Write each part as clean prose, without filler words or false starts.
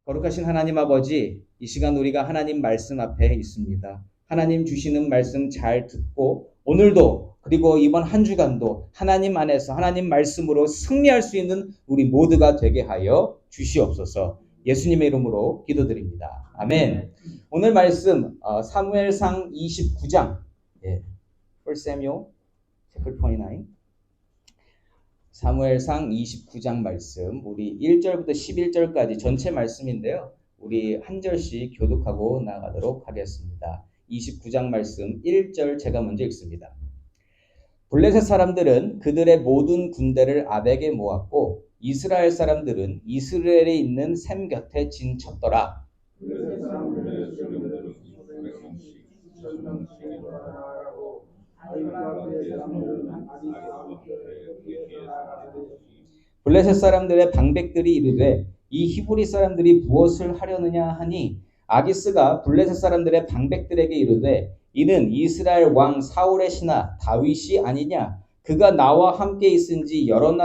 거룩하신 하나님 아버지, 이 시간 우리가 하나님 말씀 앞에 있습니다. 하나님 주시는 말씀 잘 듣고 오늘도 그리고 이번 한 주간도 하나님 안에서 하나님 말씀으로 승리할 수 있는 우리 모두가 되게 하여 주시옵소서. 예수님의 이름으로 기도드립니다. 아멘. 오늘 말씀 사무엘상 29장 1 Samuel chapter 29 사무엘상 29장 말씀, 우리 1절부터 11절까지 전체 말씀인데요. 우리 한 절씩 교독하고 나가도록 하겠습니다. 29장 말씀 1절 제가 먼저 읽습니다. 블레셋 사람들은 그들의 모든 군대를 아벡에 모았고 이스라엘 사람들은 이스라엘에 있는 샘 곁에 진쳤더라. 블레셋 사람들의 수령들은 200명씩 1000명씩 나아가고 블레셋 사람들의 방백들이 이르되 이 히브리 사람들이 무엇을 하려느냐 하니 아기스가 블레셋 사람들의 방백들에게 이르되 이는 이스라엘 왕 사울의 신하 다윗이 아니냐 그가 나와 함께 있은지 여러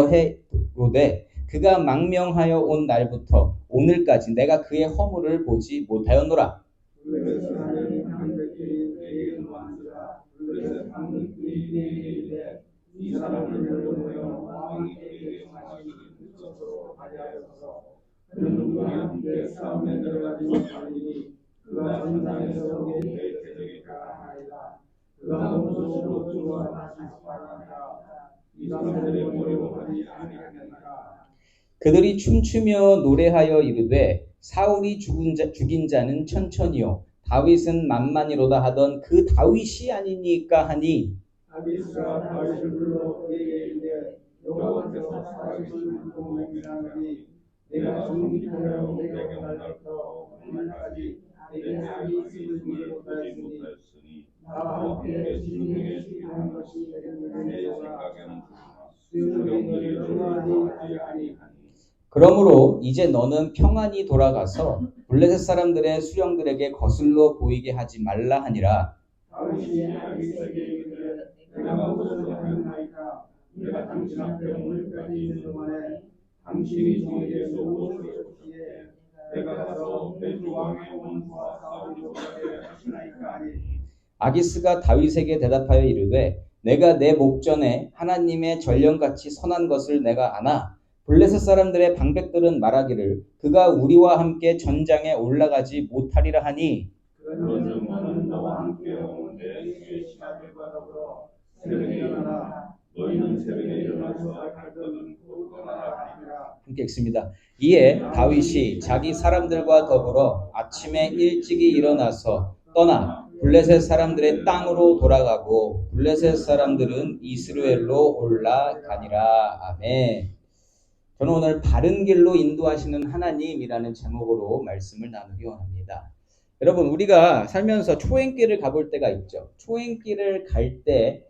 해로되 그가 망명하여 온 날부터 오늘까지 내가 그의 허물을 보지 못하였노라. 이 사람을 모여 왕이 그에게 말하기를 그쪽으로 가게 하여서 그는 누구와 함께 싸움에 들어가지 못하리니 그가 전장에서 우리의 대적일까 하리라. 그가 모조로 주와 다시 말하니까 이 사람들의 모여고 하지 아니하니까. 그들이 춤추며 노래하여 이르되 사울이 죽인 자는 천천히요 다윗은 만만이로다 하던 그 다윗이 아니니까 하니 아기스가 다윗을 불러 그에게 이르되 여호와께서 다윗을 불고 맹세하노니 내가 정직하여 내게 온 날부터 오늘까지 내게 악이 있음을 못하였으니 나와 함께 진중에 수행한 것이 내 생각에는 수령들이 좋아하지 아니하니. 그러므로 이제 너는 평안히 돌아가서 블레셋 사람들의 수령들에게 거슬러 보이게 하지 말라 하니라. 다윗이 아기스에게 이르되 내가 무엇을 하였나이까 내가 당신 앞에 오늘까지 있는 동안에 당신이 저에게서 무엇을 줬기에 내가 가서 내 주 왕의 원수와 싸우려고 하시나이까 하니. 아기스가 다윗에게 대답하여 이르되 내가 내 목전에 하나님의 전령같이 선한 것을 내가 아나 블레셋 사람들의 방백들은 말하기를 그가 우리와 함께 전장에 올라가지 못하리라 하니 그런즉 너는 너와 함께 온 내 주의 신하들과 더불어 새벽에 일어나라. 너희는 새벽에 일어나서 갈것은 곧 떠나라 하니라. 함께 읽습니다. 이에 다윗이 자기 사람들과 더불어 아침에 일찍이 일어나서 떠나 블레셋 사람들의 땅으로 돌아가고 블레셋 사람들은 이스라엘로 올라가니라. 아멘. 저는 오늘 바른 길로 인도하시는 하나님이라는 제목으로 말씀을 나누기 원합니다. 여러분, 우리가 살면서 초행길을 가볼 때가 있죠. 초행길을 갈 때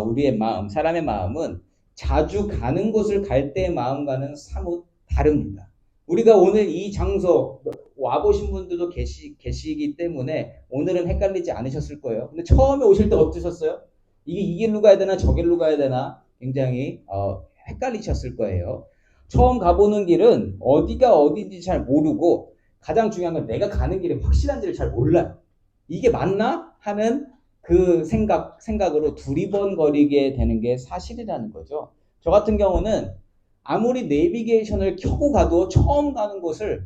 우리의 마음, 사람의 마음은 자주 가는 곳을 갈 때의 마음과는 사뭇 다릅니다. 우리가 오늘 이 장소 와보신 분들도 계시기 때문에 오늘은 헷갈리지 않으셨을 거예요. 근데 처음에 오실 때 어떠셨어요? 이게 이 길로 가야 되나 저 길로 가야 되나 굉장히 헷갈리셨을 거예요. 처음 가보는 길은 어디가 어딘지 잘 모르고 가장 중요한 건 내가 가는 길이 확실한지를 잘 몰라요. 이게 맞나? 하는 그 생각으로 두리번거리게 되는 게 사실이라는 거죠. 저 같은 경우는 아무리 내비게이션을 켜고 가도 처음 가는 곳을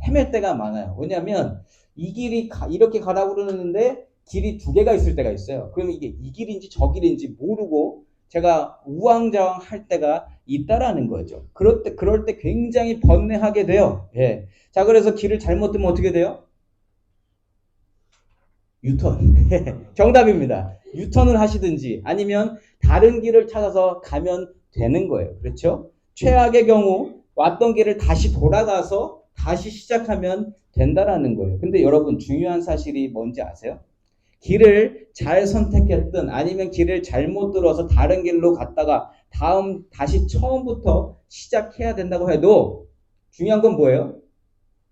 헤맬 때가 많아요. 왜냐하면 이 길이 이렇게 가라고 그러는데 길이 두 개가 있을 때가 있어요. 그러면 이게 이 길인지 저 길인지 모르고 제가 우왕좌왕 할 때가 있다라는 거죠. 그럴 때 굉장히 번뇌하게 돼요. 예. 자, 그래서 길을 잘못 들면 어떻게 돼요? 유턴. 정답입니다. 유턴을 하시든지 아니면 다른 길을 찾아서 가면 되는 거예요. 그렇죠? 최악의 경우 왔던 길을 다시 돌아가서 다시 시작하면 된다라는 거예요. 근데 여러분 중요한 사실이 뭔지 아세요? 길을 잘 선택했든 아니면 길을 잘못 들어서 다른 길로 갔다가 다시 처음부터 시작해야 된다고 해도 중요한 건 뭐예요?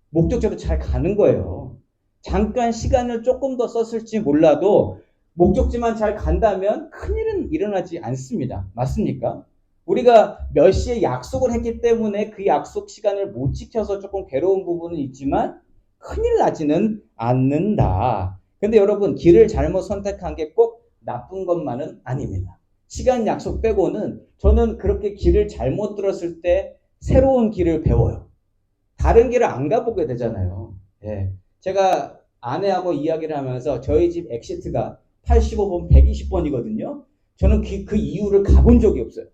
목적지로 잘 가는 거예요. 잠깐 시간을 조금 더 썼을지 몰라도 목적지만 잘 간다면 큰일은 일어나지 않습니다. 맞습니까? 우리가 몇 시에 약속을 했기 때문에 그 약속 시간을 못 지켜서 조금 괴로운 부분은 있지만 큰일 나지는 않는다. 근데 여러분, 길을 잘못 선택한 게 꼭 나쁜 것만은 아닙니다. 시간 약속 빼고는 저는 그렇게 길을 잘못 들었을 때 새로운 길을 배워요. 다른 길을 안 가보게 되잖아요. 예. 제가 아내하고 이야기를 하면서 저희 집 엑시트가 85번, 120번이거든요. 저는 그 이유를 가본 적이 없어요.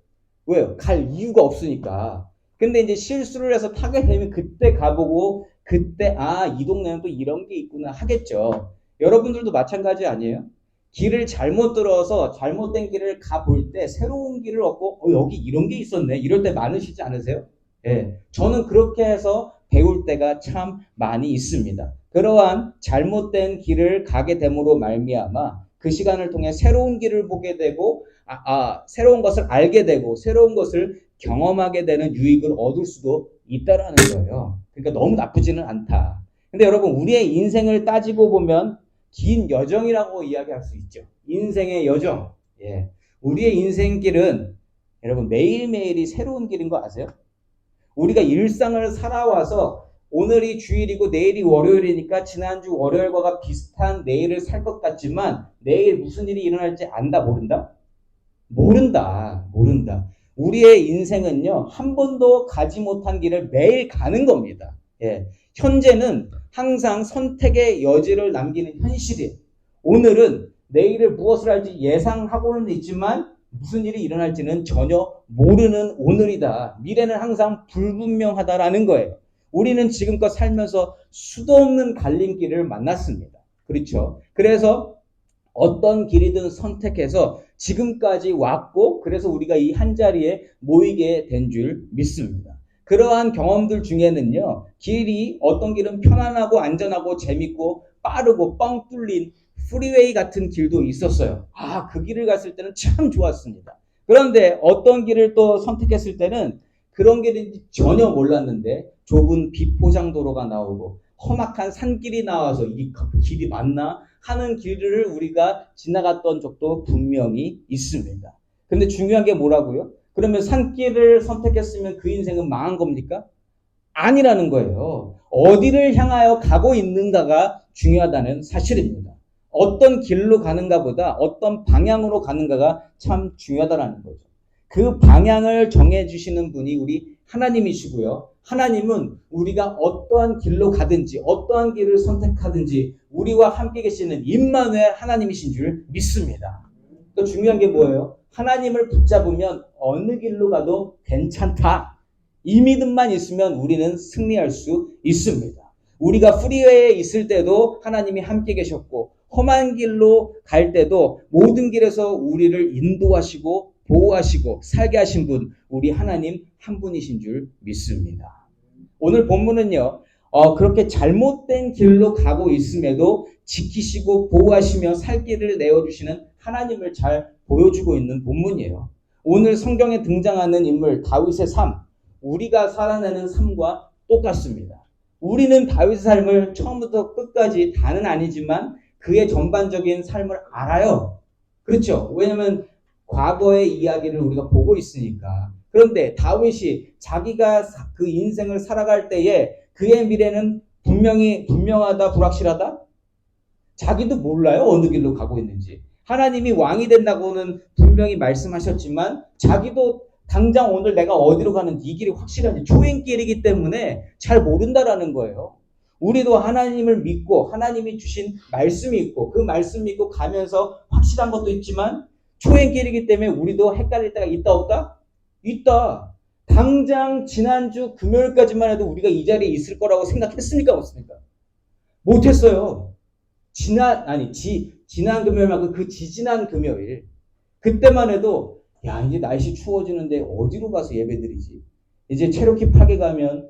왜요? 갈 이유가 없으니까. 근데 이제 실수를 해서 타게 되면 그때 가보고 그때 이 동네는 또 이런 게 있구나 하겠죠. 여러분들도 마찬가지 아니에요? 길을 잘못 들어서 잘못된 길을 가볼 때 새로운 길을 얻고 여기 이런 게 있었네 이럴 때 많으시지 않으세요? 예, 저는 그렇게 해서 배울 때가 참 많이 있습니다. 그러한 잘못된 길을 가게 됨으로 말미암아 그 시간을 통해 새로운 길을 보게 되고 새로운 것을 알게 되고 새로운 것을 경험하게 되는 유익을 얻을 수도 있다라는 거예요. 그러니까 너무 나쁘지는 않다. 근데 여러분, 우리의 인생을 따지고 보면 긴 여정이라고 이야기할 수 있죠. 인생의 여정. 예. 우리의 인생길은 여러분 매일매일이 새로운 길인 거 아세요? 우리가 일상을 살아와서 오늘이 주일이고 내일이 월요일이니까 지난주 월요일과 비슷한 내일을 살 것 같지만 내일 무슨 일이 일어날지 안다, 모른다? 모른다. 우리의 인생은요, 한 번도 가지 못한 길을 매일 가는 겁니다. 예. 현재는 항상 선택의 여지를 남기는 현실이에요. 오늘은 내일을 무엇을 할지 예상하고는 있지만 무슨 일이 일어날지는 전혀 모르는 오늘이다. 미래는 항상 불분명하다라는 거예요. 우리는 지금껏 살면서 수도 없는 갈림길을 만났습니다. 그렇죠? 그래서 어떤 길이든 선택해서 지금까지 왔고 그래서 우리가 이 한자리에 모이게 된 줄 믿습니다. 그러한 경험들 중에는요, 길이 어떤 길은 편안하고 안전하고 재밌고 빠르고 뻥 뚫린 프리웨이 같은 길도 있었어요. 그 길을 갔을 때는 참 좋았습니다. 그런데 어떤 길을 또 선택했을 때는 그런 길인지 전혀 몰랐는데 좁은 비포장도로가 나오고 험악한 산길이 나와서 이 길이 맞나 하는 길을 우리가 지나갔던 적도 분명히 있습니다. 근데 중요한 게 뭐라고요? 그러면 산길을 선택했으면 그 인생은 망한 겁니까? 아니라는 거예요. 어디를 향하여 가고 있는가가 중요하다는 사실입니다. 어떤 길로 가는가 보다 어떤 방향으로 가는가가 참 중요하다는 거죠. 그 방향을 정해주시는 분이 우리 하나님이시고요. 하나님은 우리가 어떠한 길로 가든지 어떠한 길을 선택하든지 우리와 함께 계시는 임마누엘 하나님이신 줄 믿습니다. 또 중요한 게 뭐예요? 하나님을 붙잡으면 어느 길로 가도 괜찮다. 이 믿음만 있으면 우리는 승리할 수 있습니다. 우리가 프리웨이에 있을 때도 하나님이 함께 계셨고 험한 길로 갈 때도 모든 길에서 우리를 인도하시고 보호하시고 살게 하신 분, 우리 하나님 한 분이신 줄 믿습니다. 오늘 본문은요, 그렇게 잘못된 길로 가고 있음에도 지키시고 보호하시며 살 길을 내어주시는 하나님을 잘 보여주고 있는 본문이에요. 오늘 성경에 등장하는 인물 다윗의 삶, 우리가 살아내는 삶과 똑같습니다. 우리는 다윗의 삶을 처음부터 끝까지 다는 아니지만 그의 전반적인 삶을 알아요. 그렇죠? 왜냐하면 과거의 이야기를 우리가 보고 있으니까. 그런데 다윗이 자기가 그 인생을 살아갈 때에 그의 미래는 분명하다, 불확실하다? 자기도 몰라요. 어느 길로 가고 있는지. 하나님이 왕이 된다고는 분명히 말씀하셨지만 자기도 당장 오늘 내가 어디로 가는지 이 길이 확실한지 초행길이기 때문에 잘 모른다라는 거예요. 우리도 하나님을 믿고 하나님이 주신 말씀이 있고 그 말씀 믿고 가면서 확실한 것도 있지만 초행길이기 때문에 우리도 헷갈릴 때가 있다 없다? 있다. 당장 지난주 금요일까지만 해도 우리가 이 자리에 있을 거라고 생각했습니까? 없습니까? 못했어요. 지난 금요일만큼 그 지지난 금요일 그때만 해도 이제 날씨 추워지는데 어디로 가서 예배드리지? 이제 체로키 파괴 가면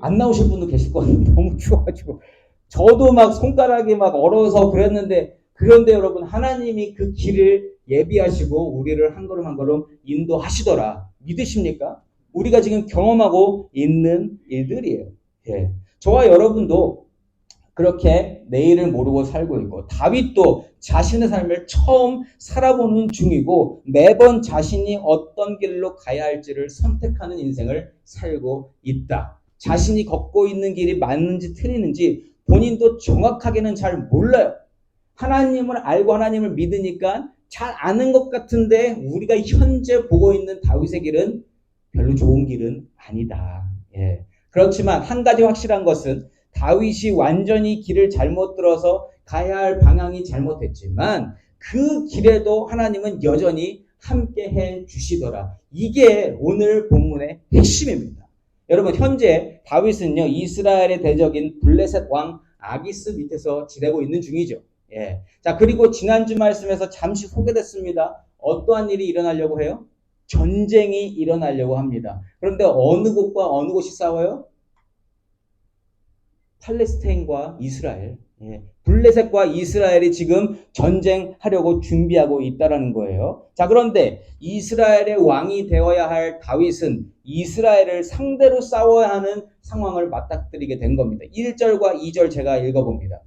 안 나오실 분도 계실 것 같아요. 너무 추워가지고 저도 막 손가락이 막 얼어서 그랬는데 그런데 여러분 하나님이 그 길을 예비하시고 우리를 한 걸음 한 걸음 인도하시더라. 믿으십니까? 우리가 지금 경험하고 있는 일들이에요. 예. 저와 여러분도 그렇게 내일을 모르고 살고 있고, 다윗도 자신의 삶을 처음 살아보는 중이고 매번 자신이 어떤 길로 가야 할지를 선택하는 인생을 살고 있다. 자신이 걷고 있는 길이 맞는지 틀리는지 본인도 정확하게는 잘 몰라요. 하나님을 알고 하나님을 믿으니까 잘 아는 것 같은데 우리가 현재 보고 있는 다윗의 길은 별로 좋은 길은 아니다. 예. 그렇지만 한 가지 확실한 것은 다윗이 완전히 길을 잘못 들어서 가야 할 방향이 잘못했지만 그 길에도 하나님은 여전히 함께 해 주시더라. 이게 오늘 본문의 핵심입니다. 여러분, 현재 다윗은요, 이스라엘의 대적인 블레셋 왕 아기스 밑에서 지내고 있는 중이죠. 예. 자, 그리고 지난주 말씀에서 잠시 소개됐습니다. 어떠한 일이 일어나려고 해요? 전쟁이 일어나려고 합니다. 그런데 어느 곳과 어느 곳이 싸워요? 팔레스타인과 이스라엘. 예. 블레셋과 이스라엘이 지금 전쟁하려고 준비하고 있다는 거예요. 자, 그런데 이스라엘의 왕이 되어야 할 다윗은 이스라엘을 상대로 싸워야 하는 상황을 맞닥뜨리게 된 겁니다. 1절과 2절 제가 읽어봅니다.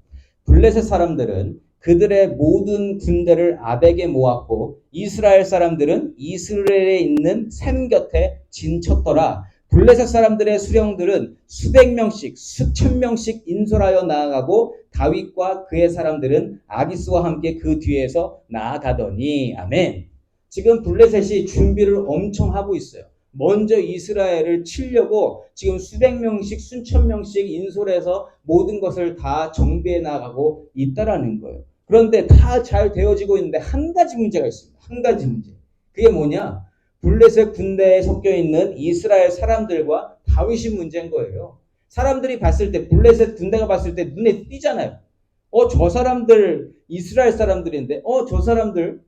블레셋 사람들은 그들의 모든 군대를 아벡에 모았고 이스라엘 사람들은 이스라엘에 있는 샘 곁에 진쳤더라. 블레셋 사람들의 수령들은 수백 명씩 수천 명씩 인솔하여 나아가고 다윗과 그의 사람들은 아기스와 함께 그 뒤에서 나아가더니. 아멘. 지금 블레셋이 준비를 엄청 하고 있어요. 먼저 이스라엘을 치려고 지금 수백 명씩 수천 명씩 인솔해서 모든 것을 다 정비해 나가고 있다라는 거예요. 그런데 다 잘 되어지고 있는데 한 가지 문제가 있습니다. 한 가지 문제. 그게 뭐냐? 블레셋 군대에 섞여 있는 이스라엘 사람들과 다윗이 문제인 거예요. 사람들이 봤을 때, 블레셋 군대가 봤을 때 눈에 띄잖아요. 저 사람들 이스라엘 사람들인데, 저 사람들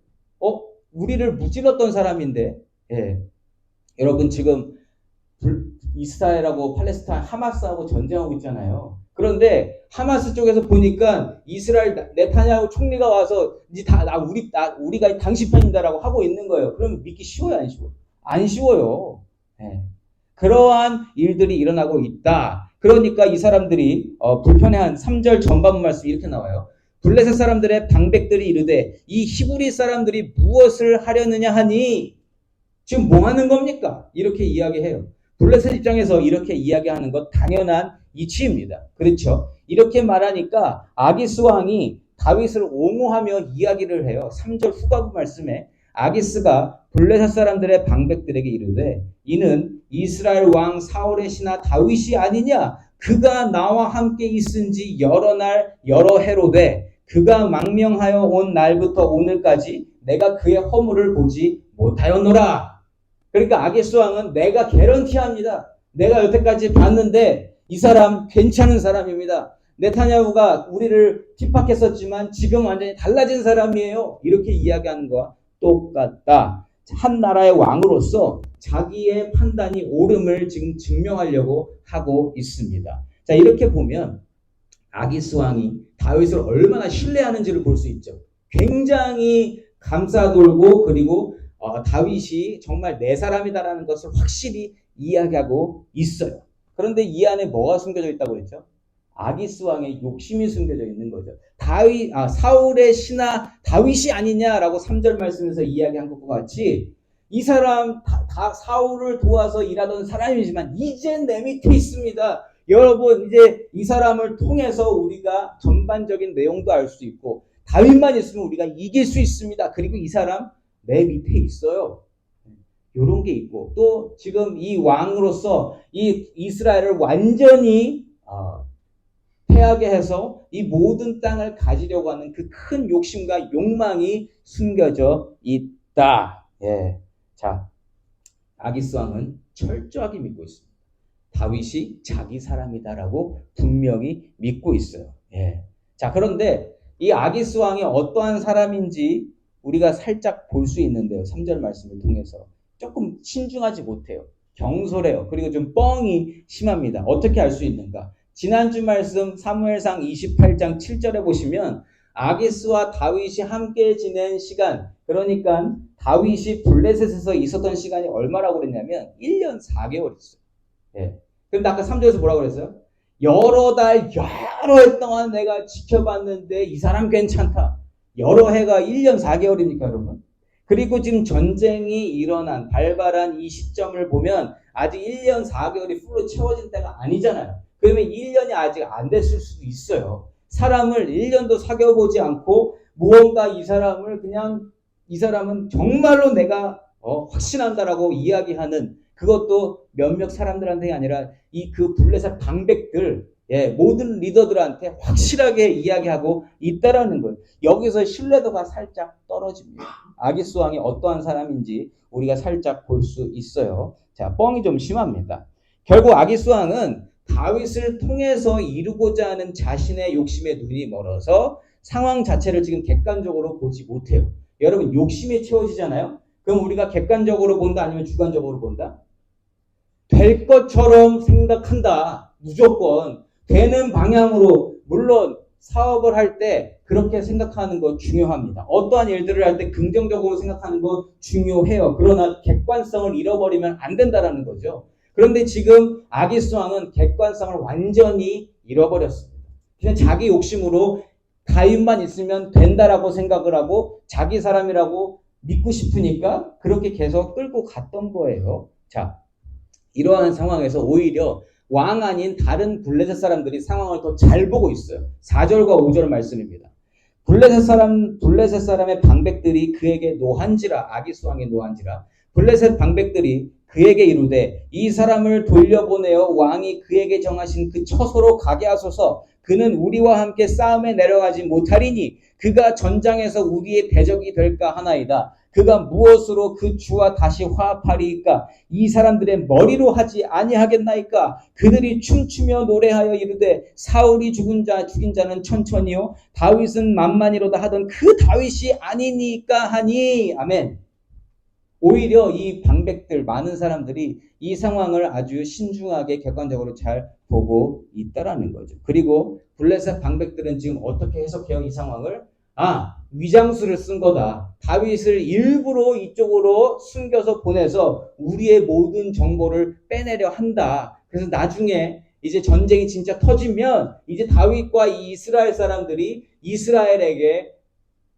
우리를 무찔렀던 사람인데. 예. 여러분, 지금 이스라엘하고 팔레스타인 하마스하고 전쟁하고 있잖아요. 그런데 하마스 쪽에서 보니까 이스라엘 네타냐후 총리가 와서 이제 우리가 당신 편이다라고 하고 있는 거예요. 그러면 믿기 쉬워요, 안 쉬워요? 안 쉬워요. 네. 그러한 일들이 일어나고 있다. 그러니까 이 사람들이 불편해한 3절 전반부 말씀이 이렇게 나와요. 블레셋 사람들의 방백들이 이르되 이 히브리 사람들이 무엇을 하려느냐 하니 지금 뭐 하는 겁니까? 이렇게 이야기해요. 블레셋 입장에서 이렇게 이야기하는 것 당연한 이치입니다. 그렇죠? 이렇게 말하니까 아기스 왕이 다윗을 옹호하며 이야기를 해요. 3절 후반부 말씀에 아기스가 블레셋 사람들의 방백들에게 이르되 이는 이스라엘 왕 사울의 신하 다윗이 아니냐? 그가 나와 함께 있은지 여러 날 여러 해로되 그가 망명하여 온 날부터 오늘까지 내가 그의 허물을 보지 못하였노라. 그러니까 아기스 왕은 내가 개런티합니다. 내가 여태까지 봤는데 이 사람 괜찮은 사람입니다. 네타냐후가 우리를 핍박했었지만 지금 완전히 달라진 사람이에요. 이렇게 이야기하는 것과 똑같다. 한 나라의 왕으로서 자기의 판단이 옳음을 지금 증명하려고 하고 있습니다. 자, 이렇게 보면 아기스 왕이 다윗을 얼마나 신뢰하는지를 볼 수 있죠. 굉장히 감싸돌고 그리고 다윗이 정말 내 사람이다라는 것을 확실히 이야기하고 있어요. 그런데 이 안에 뭐가 숨겨져 있다고 그랬죠? 아기스 왕의 욕심이 숨겨져 있는 거죠. 사울의 신하 다윗이 아니냐라고 3절 말씀에서 이야기한 것과 같이 이 사람 다 사울을 도와서 일하던 사람이지만 이제 내 밑에 있습니다. 여러분, 이제 이 사람을 통해서 우리가 전반적인 내용도 알 수 있고 다윗만 있으면 우리가 이길 수 있습니다. 그리고 이 사람 내 밑에 있어요. 이런 게 있고 또 지금 이 왕으로서 이 이스라엘을 완전히 패하게 해서 이 모든 땅을 가지려고 하는 그 큰 욕심과 욕망이 숨겨져 있다. 예. 자, 아기스 왕은 철저하게 믿고 있습니다. 다윗이 자기 사람이다라고 분명히 믿고 있어요. 예. 자, 그런데 이 아기스 왕이 어떠한 사람인지 우리가 살짝 볼 수 있는데요. 3절 말씀을 통해서 조금 신중하지 못해요. 경솔해요. 그리고 좀 뻥이 심합니다. 어떻게 알 수 있는가? 지난주 말씀 사무엘상 28장 7절에 보시면 아기스와 다윗이 함께 지낸 시간, 그러니까 다윗이 블레셋에서 있었던 시간이 얼마라고 그랬냐면 1년 4개월이었어요. 예. 그런데 아까 3절에서 뭐라고 그랬어요? 여러 달, 여러 해 동안 내가 지켜봤는데 이 사람 괜찮다. 여러 해가 1년 4개월입니까, 여러분? 그리고 지금 전쟁이 일어난, 발발한 이 시점을 보면 아직 1년 4개월이 풀로 채워진 때가 아니잖아요. 그러면 1년이 아직 안 됐을 수도 있어요. 사람을 1년도 사귀어보지 않고 무언가 이 사람을 그냥 이 사람은 정말로 내가 확신한다라고 이야기하는 그것도 몇몇 사람들한테 아니라 그 블레셋 방백들 모든 리더들한테 확실하게 이야기하고 있다라는 거예요. 여기서 신뢰도가 살짝 떨어집니다. 아기스 왕이 어떠한 사람인지 우리가 살짝 볼 수 있어요. 자, 뻥이 좀 심합니다. 결국 아기스 왕은 다윗을 통해서 이루고자 하는 자신의 욕심에 눈이 멀어서 상황 자체를 지금 객관적으로 보지 못해요. 여러분, 욕심이 채워지잖아요. 그럼 우리가 객관적으로 본다 아니면 주관적으로 본다? 될 것처럼 생각한다. 무조건 되는 방향으로. 물론 사업을 할 때 그렇게 생각하는 거 중요합니다. 어떠한 일들을 할 때 긍정적으로 생각하는 거 중요해요. 그러나 객관성을 잃어버리면 안 된다라는 거죠. 그런데 지금 아기스 왕은 객관성을 완전히 잃어버렸습니다. 그냥 자기 욕심으로 다윗만 있으면 된다라고 생각을 하고 자기 사람이라고 믿고 싶으니까 그렇게 계속 끌고 갔던 거예요. 자, 이러한 상황에서 오히려 왕 아닌 다른 블레셋 사람들이 상황을 더 잘 보고 있어요. 4절과 5절 말씀입니다. 블레셋 사람의 방백들이 그에게 노한지라, 아기스 왕의 노한지라. 블레셋 방백들이 그에게 이르되 이 사람을 돌려보내어 왕이 그에게 정하신 그 처소로 가게 하소서. 그는 우리와 함께 싸움에 내려가지 못하리니 그가 전장에서 우리의 대적이 될까 하나이다. 그가 무엇으로 그 주와 다시 화합하리이까? 이 사람들의 머리로 하지 아니하겠나이까? 그들이 춤추며 노래하여 이르되 사울이 죽인 자는 천천히요 다윗은 만만이로다 하던 그 다윗이 아니니까 하니. 아멘. 오히려 이 방백들 많은 사람들이 이 상황을 아주 신중하게 객관적으로 잘 보고 있다라는 거죠. 그리고 블레셋 방백들은 지금 어떻게 해석해요? 이 상황을? 위장수를 쓴 거다. 다윗을 일부러 이쪽으로 숨겨서 보내서 우리의 모든 정보를 빼내려 한다. 그래서 나중에 이제 전쟁이 진짜 터지면 이제 다윗과 이 이스라엘 사람들이 이스라엘에게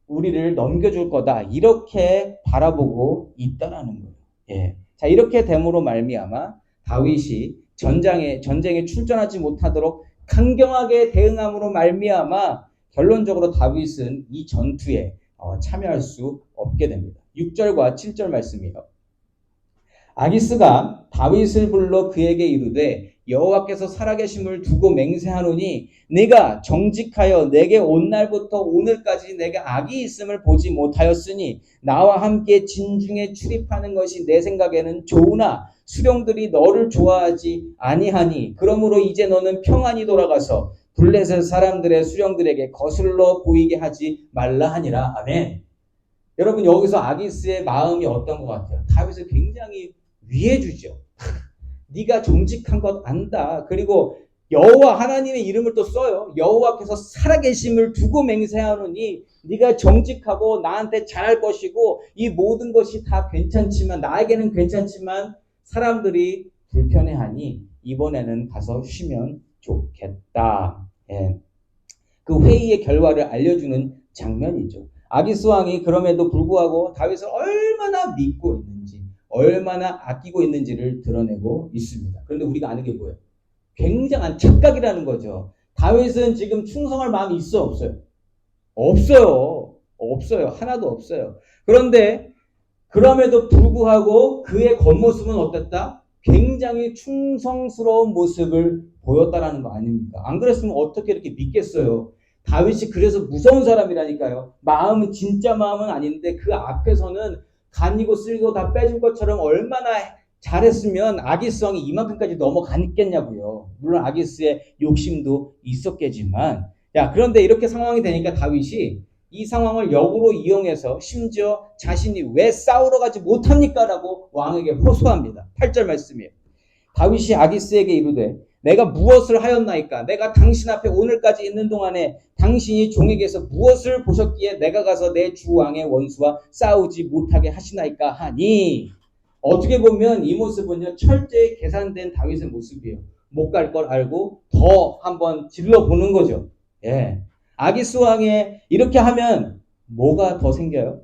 우리를 넘겨줄 거다. 이렇게 바라보고 있다라는 거예요. 예. 자, 이렇게 됨으로 말미암아 다윗이 전쟁에 출전하지 못하도록 강경하게 대응함으로 말미암아 결론적으로 다윗은 이 전투에 참여할 수 없게 됩니다. 6절과 7절 말씀이요. 아기스가 다윗을 불러 그에게 이르되 여호와께서 살아계심을 두고 맹세하노니 네가 정직하여 내게 온 날부터 오늘까지 내가 악이 있음을 보지 못하였으니 나와 함께 진중에 출입하는 것이 내 생각에는 좋으나 수령들이 너를 좋아하지 아니하니 그러므로 이제 너는 평안히 돌아가서 블레셋 사람들의 수령들에게 거슬러 보이게 하지 말라 하니라. 아멘. 여러분, 여기서 아기스의 마음이 어떤 것 같아요? 다윗을 굉장히 위해주죠. 네가 정직한 것 안다. 그리고 여호와 하나님의 이름을 또 써요. 여호와께서 살아계심을 두고 맹세하노니 네가 정직하고 나한테 잘할 것이고 이 모든 것이 다 괜찮지만 나에게는 괜찮지만 사람들이 불편해하니 이번에는 가서 쉬면 좋겠다. 예. 그 회의의 결과를 알려주는 장면이죠. 아기스 왕이 그럼에도 불구하고 다윗을 얼마나 믿고 있는지 얼마나 아끼고 있는지를 드러내고 있습니다. 그런데 우리가 아는 게 뭐예요? 굉장한 착각이라는 거죠. 다윗은 지금 충성할 마음이 있어 없어요? 없어요. 하나도 없어요. 그런데 그럼에도 불구하고 그의 겉모습은 어땠다? 굉장히 충성스러운 모습을 보였다라는 거 아닙니까? 안 그랬으면 어떻게 이렇게 믿겠어요? 다윗이 그래서 무서운 사람이라니까요. 마음은 진짜 마음은 아닌데 그 앞에서는 간이고 쓸고 다 빼줄 것처럼 얼마나 잘했으면 아기스 왕이 이만큼까지 넘어갔겠냐고요. 물론 아기스의 욕심도 있었겠지만 그런데 이렇게 상황이 되니까 다윗이 이 상황을 역으로 이용해서 심지어 자신이 왜 싸우러 가지 못합니까? 라고 왕에게 호소합니다. 8절 말씀이에요. 다윗이 아기스에게 이르되 내가 무엇을 하였나이까? 내가 당신 앞에 오늘까지 있는 동안에 당신이 종에게서 무엇을 보셨기에 내가 가서 내 주 왕의 원수와 싸우지 못하게 하시나이까 하니. 어떻게 보면 이 모습은요 철저히 계산된 다윗의 모습이에요. 못 갈 걸 알고 더 한번 질러보는 거죠. 예. 아기스 왕에 이렇게 하면 뭐가 더 생겨요?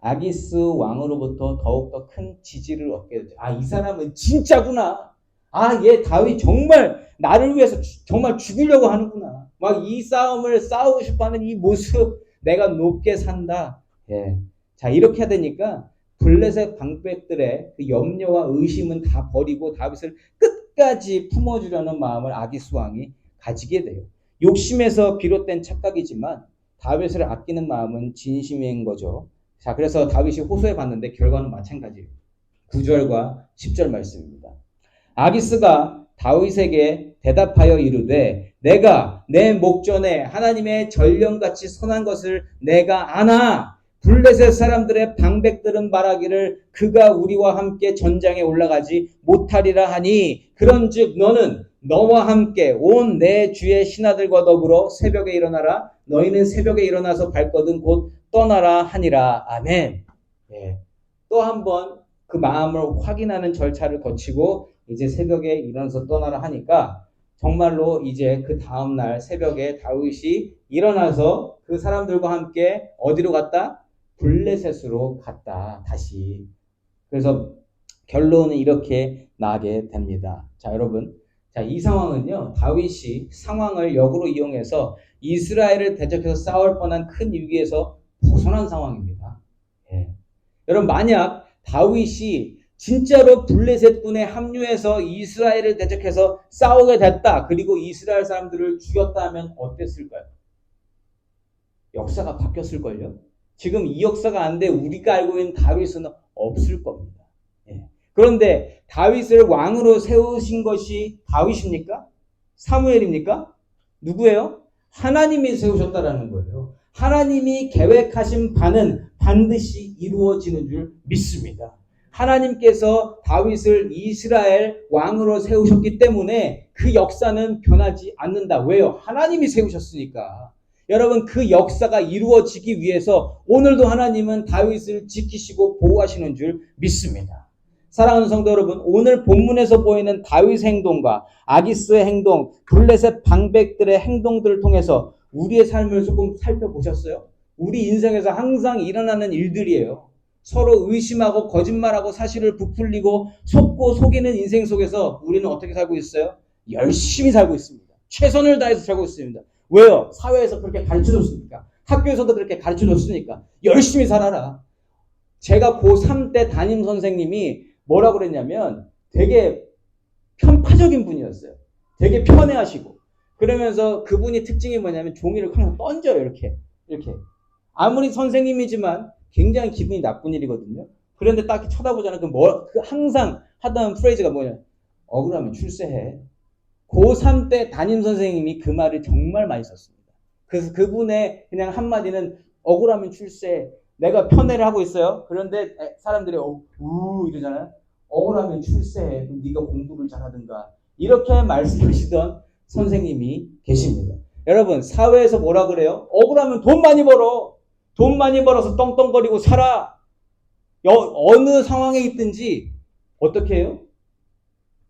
아기스 왕으로부터 더욱더 큰 지지를 얻게 되죠. 아, 이 사람은 진짜구나. 아, 얘 다윗 정말 나를 위해서 정말 죽이려고 하는구나. 막 이 싸움을 싸우고 싶어하는 이 모습, 내가 높게 산다. 예. 자, 이렇게 되니까 블레셋 방백들의 그 염려와 의심은 다 버리고 다윗을 끝까지 품어주려는 마음을 아기스 왕이 가지게 돼요. 욕심에서 비롯된 착각이지만 다윗을 아끼는 마음은 진심인 거죠. 자, 그래서 다윗이 호소해 봤는데 결과는 마찬가지예요. 9절과 10절 말씀입니다. 아기스가 다윗에게 대답하여 이르되 내가 내 목전에 하나님의 전령같이 선한 것을 내가 아나 블레셋 사람들의 방백들은 말하기를 그가 우리와 함께 전장에 올라가지 못하리라 하니 그런즉 너는 너와 함께 온 내 주의 신하들과 더불어 새벽에 일어나라. 너희는 새벽에 일어나서 발거든 곧 떠나라 하니라. 아멘. 예. 또 한 번 그 마음을 확인하는 절차를 거치고 이제 새벽에 일어나서 떠나라 하니까 정말로 이제 그 다음날 새벽에 다윗이 일어나서 그 사람들과 함께 어디로 갔다? 블레셋으로 갔다. 다시. 그래서 결론은 이렇게 나게 됩니다. 자, 여러분. 자, 이 상황은요, 다윗이 상황을 역으로 이용해서 이스라엘을 대적해서 싸울 뻔한 큰 위기에서 벗어난 상황입니다. 예. 여러분, 만약 다윗이 진짜로 블레셋 군에 합류해서 이스라엘을 대적해서 싸우게 됐다. 그리고 이스라엘 사람들을 죽였다 하면 어땠을까요? 역사가 바뀌었을걸요? 지금 이 역사가 안 돼 우리가 알고 있는 다윗은 없을 겁니다. 예. 그런데 다윗을 왕으로 세우신 것이 다윗입니까? 사무엘입니까? 누구예요? 하나님이 세우셨다라는 거예요. 하나님이 계획하신 바는 반드시 이루어지는 줄 믿습니다. 하나님께서 다윗을 이스라엘 왕으로 세우셨기 때문에 그 역사는 변하지 않는다. 왜요? 하나님이 세우셨으니까. 여러분, 그 역사가 이루어지기 위해서 오늘도 하나님은 다윗을 지키시고 보호하시는 줄 믿습니다. 사랑하는 성도 여러분, 오늘 본문에서 보이는 다윗의 행동과 아기스의 행동, 블레셋 방백들의 행동들을 통해서 우리의 삶을 조금 살펴보셨어요? 우리 인생에서 항상 일어나는 일들이에요. 서로 의심하고 거짓말하고 사실을 부풀리고 속고 속이는 인생 속에서 우리는 어떻게 살고 있어요? 열심히 살고 있습니다. 최선을 다해서 살고 있습니다. 왜요? 사회에서 그렇게 가르쳐줬으니까. 학교에서도 그렇게 가르쳐줬으니까. 열심히 살아라. 제가 고3 때 담임 선생님이 뭐라고 그랬냐면 되게 편파적인 분이었어요. 되게 편애하시고. 그러면서 그분이 특징이 뭐냐면 종이를 항상 던져요. 이렇게. 아무리 선생님이지만 굉장히 기분이 나쁜 일이거든요. 그런데 딱히 쳐다보잖아요. 그 항상 하던 프레이즈가 뭐냐. 억울하면 출세해. 고3 때 담임 선생님이 그 말을 정말 많이 썼습니다. 그래서 그분의 그냥 한마디는 억울하면 출세해. 내가 편애를 하고 있어요. 그런데 사람들이 이러잖아요. 억울하면 출세해. 그럼 네가 공부를 잘하든가. 이렇게 말씀하시던 선생님이 계십니다. 여러분, 사회에서 뭐라 그래요? 억울하면 돈 많이 벌어. 돈 많이 벌어서 떵떵거리고 살아. 어느 상황에 있든지 어떻게 해요?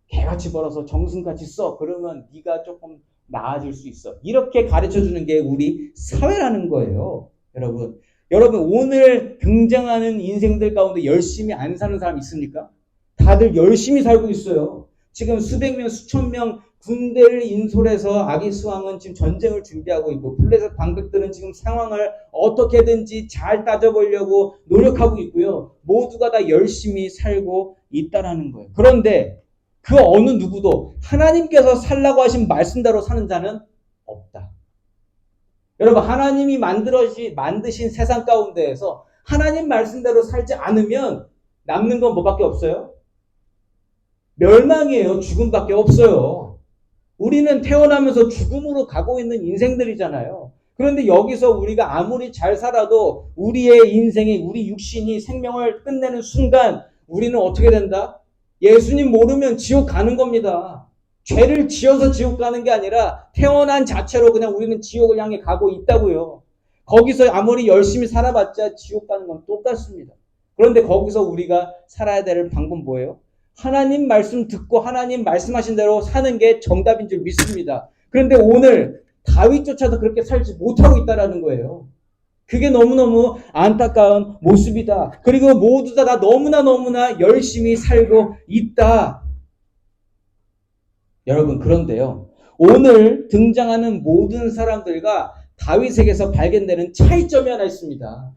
개같이 벌어서 정승같이 써. 그러면 네가 조금 나아질 수 있어. 이렇게 가르쳐주는 게 우리 사회라는 거예요. 여러분 오늘 등장하는 인생들 가운데 열심히 안 사는 사람 있습니까? 다들 열심히 살고 있어요. 지금 수백 명, 수천 명 군대를 인솔해서 아기스 왕은 지금 전쟁을 준비하고 있고 블레셋 방백들은 지금 상황을 어떻게든지 잘 따져보려고 노력하고 있고요. 모두가 다 열심히 살고 있다라는 거예요. 그런데 그 어느 누구도 하나님께서 살라고 하신 말씀대로 사는 자는 없다. 여러분, 하나님이 만드신 세상 가운데에서 하나님 말씀대로 살지 않으면 남는 건 뭐밖에 없어요? 멸망이에요. 죽음밖에 없어요. 우리는 태어나면서 죽음으로 가고 있는 인생들이잖아요. 그런데 여기서 우리가 아무리 잘 살아도 우리의 인생이, 우리 육신이 생명을 끝내는 순간 우리는 어떻게 된다? 예수님 모르면 지옥 가는 겁니다. 죄를 지어서 지옥 가는 게 아니라 태어난 자체로 그냥 우리는 지옥을 향해 가고 있다고요. 거기서 아무리 열심히 살아봤자 지옥 가는 건 똑같습니다. 그런데 거기서 우리가 살아야 될 방법은 뭐예요? 하나님 말씀 듣고 하나님 말씀하신 대로 사는 게 정답인 줄 믿습니다. 그런데 오늘 다윗조차도 그렇게 살지 못하고 있다라는 거예요. 그게 너무너무 안타까운 모습이다. 그리고 모두 다 너무나 열심히 살고 있다. 여러분, 그런데요, 오늘 등장하는 모든 사람들과 다윗에게서 발견되는 차이점이 하나 있습니다.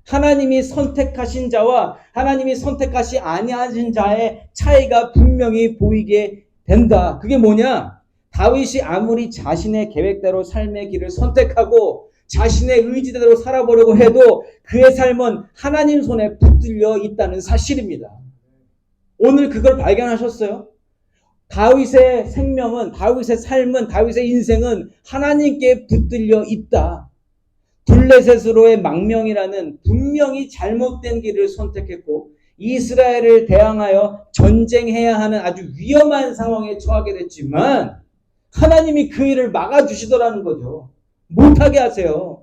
하나님이 선택하신 자와 하나님이 선택하지 아니하신 자의 차이가 분명히 보이게 된다. 그게 뭐냐? 다윗이 아무리 자신의 계획대로 삶의 길을 선택하고 자신의 의지대로 살아보려고 해도 그의 삶은 하나님 손에 붙들려 있다는 사실입니다. 오늘 그걸 발견하셨어요? 다윗의 생명은, 다윗의 삶은, 다윗의 인생은 하나님께 붙들려 있다. 블레셋으로의 망명이라는 분명히 잘못된 길을 선택했고 이스라엘을 대항하여 전쟁해야 하는 아주 위험한 상황에 처하게 됐지만 하나님이 그 일을 막아주시더라는 거죠. 못하게 하세요.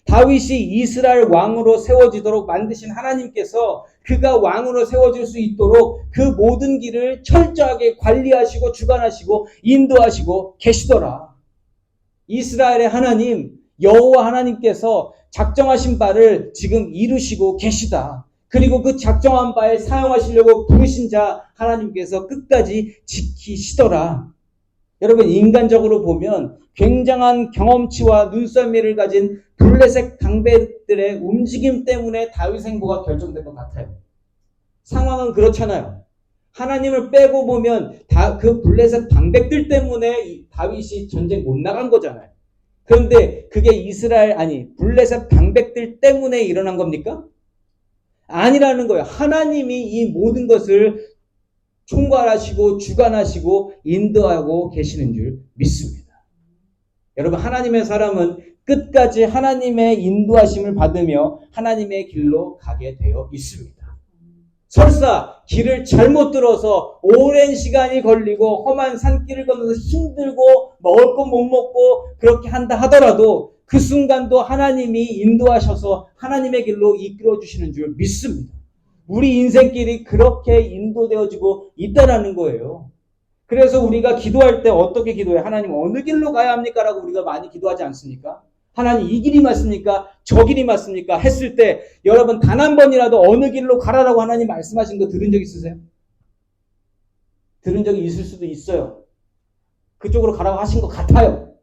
다윗이 이스라엘 왕으로 세워지도록 만드신 하나님께서 그가 왕으로 세워질 수 있도록 그 모든 길을 철저하게 관리하시고 주관하시고 인도하시고 계시더라. 이스라엘의 하나님 여호와 하나님께서 작정하신 바를 지금 이루시고 계시다. 그리고 그 작정한 바에 사용하시려고 부르신 자 하나님께서 끝까지 지키시더라. 여러분, 인간적으로 보면 굉장한 경험치와 눈썰미를 가진 블레셋 방백들의 움직임 때문에 다윗 행보가 결정된 것 같아요. 상황은 그렇잖아요. 하나님을 빼고 보면 그 블레셋 방백들 때문에 다윗이 전쟁 못 나간 거잖아요. 그런데 그게 블레셋 방백들 때문에 일어난 겁니까? 아니라는 거예요. 하나님이 이 모든 것을 총괄하시고 주관하시고 인도하고 계시는 줄 믿습니다. 여러분, 하나님의 사람은 끝까지 하나님의 인도하심을 받으며 하나님의 길로 가게 되어 있습니다. 설사 길을 잘못 들어서 오랜 시간이 걸리고 험한 산길을 건너서 힘들고 먹을 거 못 먹고 그렇게 한다 하더라도 그 순간도 하나님이 인도하셔서 하나님의 길로 이끌어 주시는 줄 믿습니다. 우리 인생길이 그렇게 인도되어지고 있다라는 거예요. 그래서 우리가 기도할 때 어떻게 기도해요? 하나님 어느 길로 가야 합니까? 라고 우리가 많이 기도하지 않습니까? 하나님 이 길이 맞습니까? 저 길이 맞습니까? 했을 때 여러분 단 한 번이라도 어느 길로 가라라고 하나님 말씀하신 거 들은 적 있으세요? 들은 적이 있을 수도 있어요. 그쪽으로 가라고 하신 것 같아요.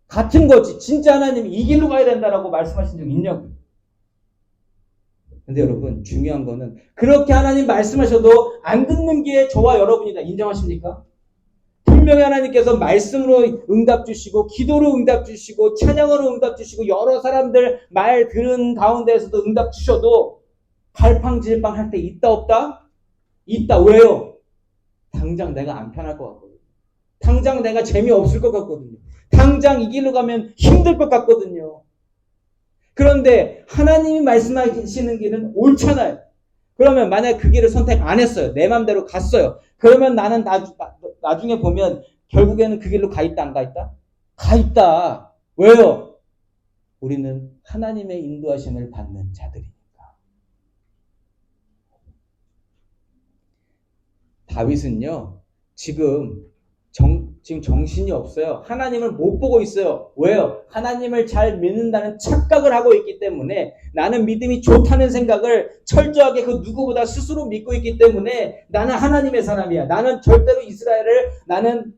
같은 거지. 진짜 하나님이 이 길로 가야 된다라고 말씀하신 적 있냐고요. 근데 여러분, 중요한 거는 그렇게 하나님 말씀하셔도 안 듣는 게 저와 여러분이다. 인정하십니까? 분명히 하나님께서 말씀으로 응답 주시고 기도로 응답 주시고 찬양으로 응답 주시고 여러 사람들 말 들은 가운데에서도 응답 주셔도 갈팡질팡 할 때 있다 없다? 있다. 왜요? 당장 내가 안 편할 것 같거든요. 당장 내가 재미없을 것 같거든요. 당장 이 길로 가면 힘들 것 같거든요. 그런데 하나님이 말씀하시는 길은 옳잖아요. 그러면 만약 그 길을 선택 안 했어요. 내 맘대로 갔어요. 그러면 나는 나중에 보면 결국에는 그 길로 가 있다 안 가 있다? 가 있다. 왜요? 우리는 하나님의 인도하심을 받는 자들이니까. 다윗은요. 지금 정신이 없어요. 하나님을 못 보고 있어요. 왜요? 하나님을 잘 믿는다는 착각을 하고 있기 때문에 나는 믿음이 좋다는 생각을 철저하게 그 누구보다 스스로 믿고 있기 때문에 나는 하나님의 사람이야. 나는 절대로 이스라엘을 나는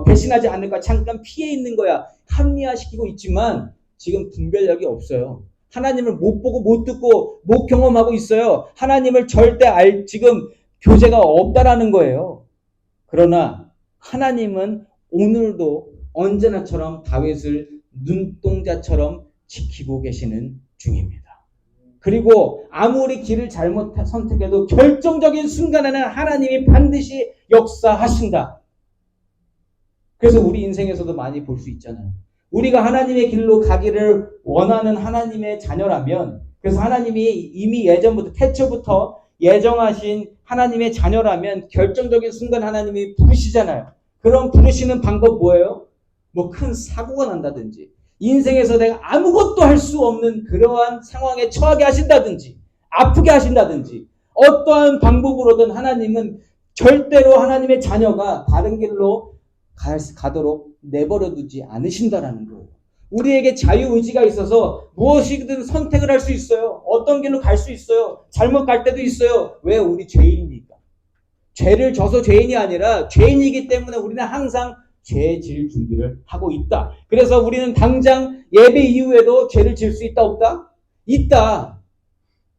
배신하지 않을 거야. 잠깐 피해 있는 거야. 합리화시키고 있지만 지금 분별력이 없어요. 하나님을 못 보고 못 듣고 못 경험하고 있어요. 하나님을 절대 지금 교제가 없다라는 거예요. 그러나 하나님은 오늘도 언제나처럼 다윗을 눈동자처럼 지키고 계시는 중입니다. 그리고 아무리 길을 잘못 선택해도 결정적인 순간에는 하나님이 반드시 역사하신다. 그래서 우리 인생에서도 많이 볼 수 있잖아요. 우리가 하나님의 길로 가기를 원하는 하나님의 자녀라면, 그래서 하나님이 이미 예전부터 태초부터 예정하신 하나님의 자녀라면 결정적인 순간 하나님이 부르시잖아요. 그럼 부르시는 방법 뭐예요? 뭐 큰 사고가 난다든지 인생에서 내가 아무것도 할 수 없는 그러한 상황에 처하게 하신다든지 아프게 하신다든지 어떠한 방법으로든 하나님은 절대로 하나님의 자녀가 다른 길로 가도록 내버려 두지 않으신다라는 거예요. 우리에게 자유의지가 있어서 무엇이든 선택을 할 수 있어요. 어떤 길로 갈 수 있어요. 잘못 갈 때도 있어요. 왜? 우리 죄인이니까. 죄를 져서 죄인이 아니라 죄인이기 때문에 우리는 항상 죄 질 준비를 하고 있다. 그래서 우리는 당장 예배 이후에도 죄를 질 수 있다 없다? 있다.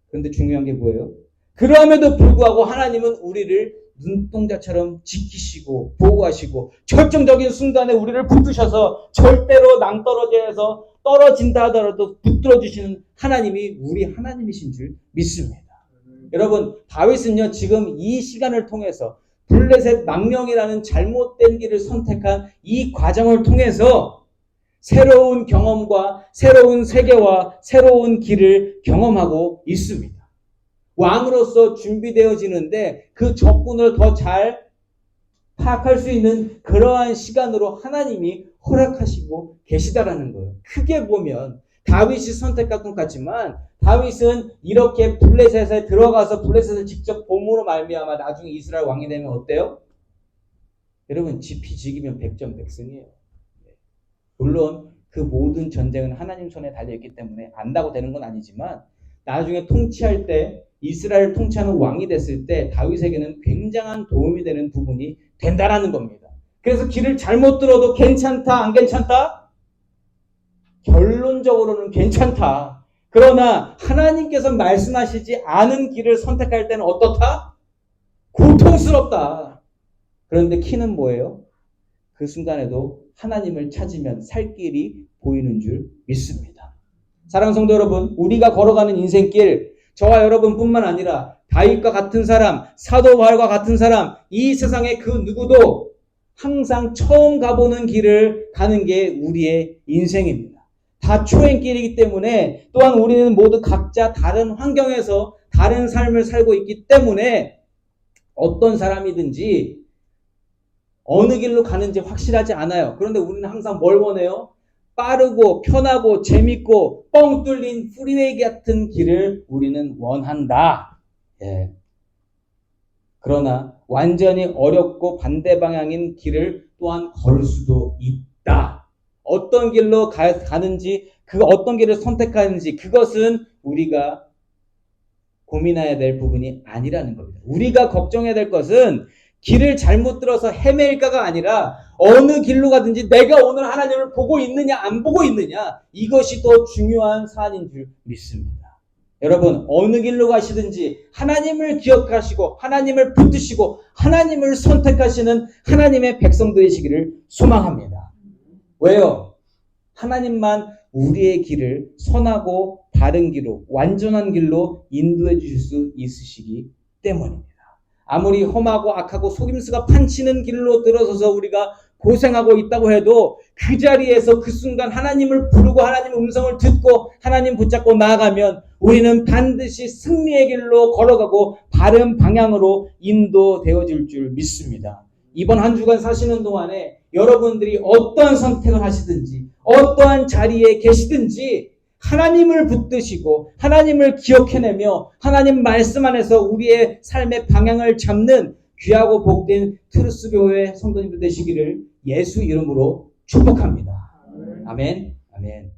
그런데 중요한 게 뭐예요? 그럼에도 불구하고 하나님은 우리를 눈동자처럼 지키시고 보호하시고 결정적인 순간에 우리를 붙드셔서 절대로 낭떠러지에서 떨어진다 하더라도 붙들어주시는 하나님이 우리 하나님이신 줄 믿습니다. 여러분, 다윗은요 지금 이 시간을 통해서 블레셋 망령이라는 잘못된 길을 선택한 이 과정을 통해서 새로운 경험과 새로운 세계와 새로운 길을 경험하고 있습니다. 왕으로서 준비되어지는데 그 적군을 더 잘 파악할 수 있는 그러한 시간으로 하나님이 허락하시고 계시다라는 거예요. 크게 보면 다윗이 선택한 것 같지만 다윗은 이렇게 블레셋에 들어가서 블레셋을 직접 봄으로 말미암아 나중에 이스라엘 왕이 되면 어때요? 여러분 지피지기면 백전백승이에요. 물론 그 모든 전쟁은 하나님 손에 달려있기 때문에 안다고 되는 건 아니지만 나중에 통치할 때 이스라엘 통치하는 왕이 됐을 때 다윗에게는 굉장한 도움이 되는 부분이 된다라는 겁니다. 그래서 길을 잘못 들어도 괜찮다 안 괜찮다? 결론적으로는 괜찮다. 그러나 하나님께서 말씀하시지 않은 길을 선택할 때는 어떻다? 고통스럽다. 그런데 키는 뭐예요? 그 순간에도 하나님을 찾으면 살 길이 보이는 줄 믿습니다. 사랑하는 성도 여러분, 우리가 걸어가는 인생길, 저와 여러분뿐만 아니라 다윗과 같은 사람, 사도 바울과 같은 사람, 이 세상에 그 누구도 항상 처음 가보는 길을 가는 게 우리의 인생입니다. 다 초행길이기 때문에 또한 우리는 모두 각자 다른 환경에서 다른 삶을 살고 있기 때문에 어떤 사람이든지 어느 길로 가는지 확실하지 않아요. 그런데 우리는 항상 뭘 원해요? 빠르고 편하고 재밌고 뻥 뚫린 프리웨이 같은 길을 우리는 원한다. 예. 그러나 완전히 어렵고 반대 방향인 길을 또한 걸을 수도 있다. 어떤 길로 가는지, 그 어떤 길을 선택하는지 그것은 우리가 고민해야 될 부분이 아니라는 겁니다. 우리가 걱정해야 될 것은 길을 잘못 들어서 헤매일까가 아니라 어느 길로 가든지 내가 오늘 하나님을 보고 있느냐 안 보고 있느냐, 이것이 더 중요한 사안인 줄 믿습니다. 여러분, 어느 길로 가시든지 하나님을 기억하시고 하나님을 붙드시고 하나님을 선택하시는 하나님의 백성 되시기를 소망합니다. 왜요? 하나님만 우리의 길을 선하고 바른 길로, 완전한 길로 인도해 주실 수 있으시기 때문입니다. 아무리 험하고 악하고 속임수가 판치는 길로 들어서서 우리가 고생하고 있다고 해도 그 자리에서 그 순간 하나님을 부르고 하나님의 음성을 듣고 하나님 붙잡고 나아가면 우리는 반드시 승리의 길로 걸어가고 바른 방향으로 인도되어질 줄 믿습니다. 이번 한 주간 사시는 동안에 여러분들이 어떠한 선택을 하시든지 어떠한 자리에 계시든지 하나님을 붙드시고 하나님을 기억해내며 하나님 말씀 안에서 우리의 삶의 방향을 잡는 귀하고 복된 트루스 교회 성도님들 되시기를 예수 이름으로 축복합니다. 아멘. 아멘.